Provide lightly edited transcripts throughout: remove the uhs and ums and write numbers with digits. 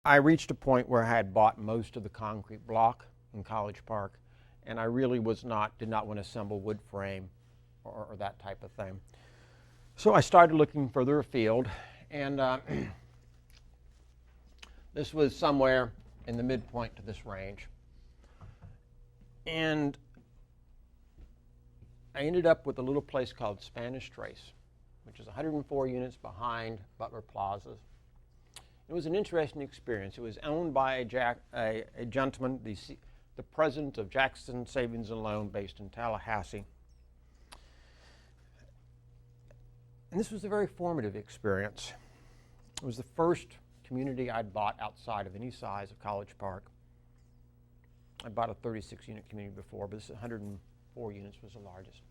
I reached a point where I had bought most of the concrete block in College Park, and I really did not want to assemble wood frame or that type of thing. So I started looking further afield, and this was somewhere in the midpoint to this range. And I ended up with a little place called Spanish Trace, which is 104 units behind Butler Plaza. It was an interesting experience. It was owned by a gentleman, the president of Jackson Savings and Loan, based in Tallahassee. And this was a very formative experience. It was the first community I'd bought outside of any size of College Park. I bought a 36-unit community before, but this 104 units was the largest.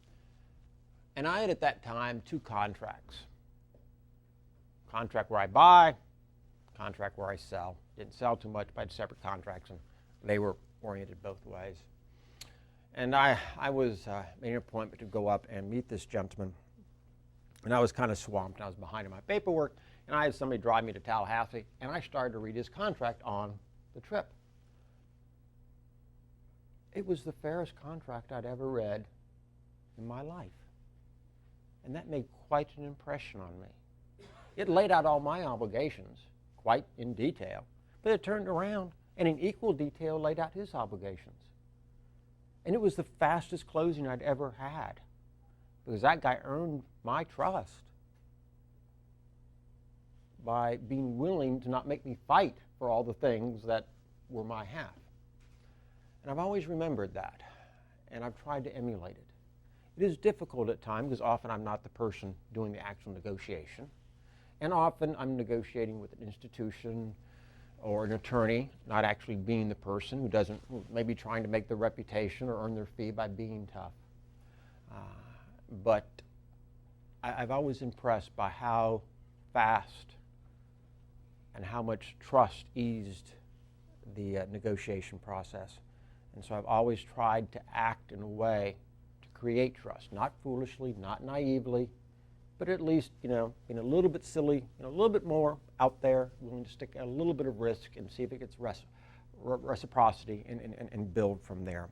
And I had at that time 2 contracts. Contract where I buy, contract where I sell. Didn't sell too much, but I had separate contracts, and they were oriented both ways. And I was made an appointment to go up and meet this gentleman. And I was kind of swamped. I was behind in my paperwork, and I had somebody drive me to Tallahassee, and I started to read his contract on the trip. It was the fairest contract I'd ever read in my life. And that made quite an impression on me. It laid out all my obligations quite in detail, but it turned around and in equal detail laid out his obligations. And it was the fastest closing I'd ever had, because that guy earned my trust by being willing to not make me fight for all the things that were my half. And I've always remembered that, and I've tried to emulate it. It is difficult at times, because often I'm not the person doing the actual negotiation, and often I'm negotiating with an institution or an attorney, not actually being the person who may be trying to make their reputation or earn their fee by being tough. But I've always impressed by how fast and how much trust eased the negotiation process. And so I've always tried to act in a way to create trust, not foolishly, not naively, but at least, being a little bit silly, a little bit more out there, willing to stick a little bit of risk and see if it gets reciprocity and build from there.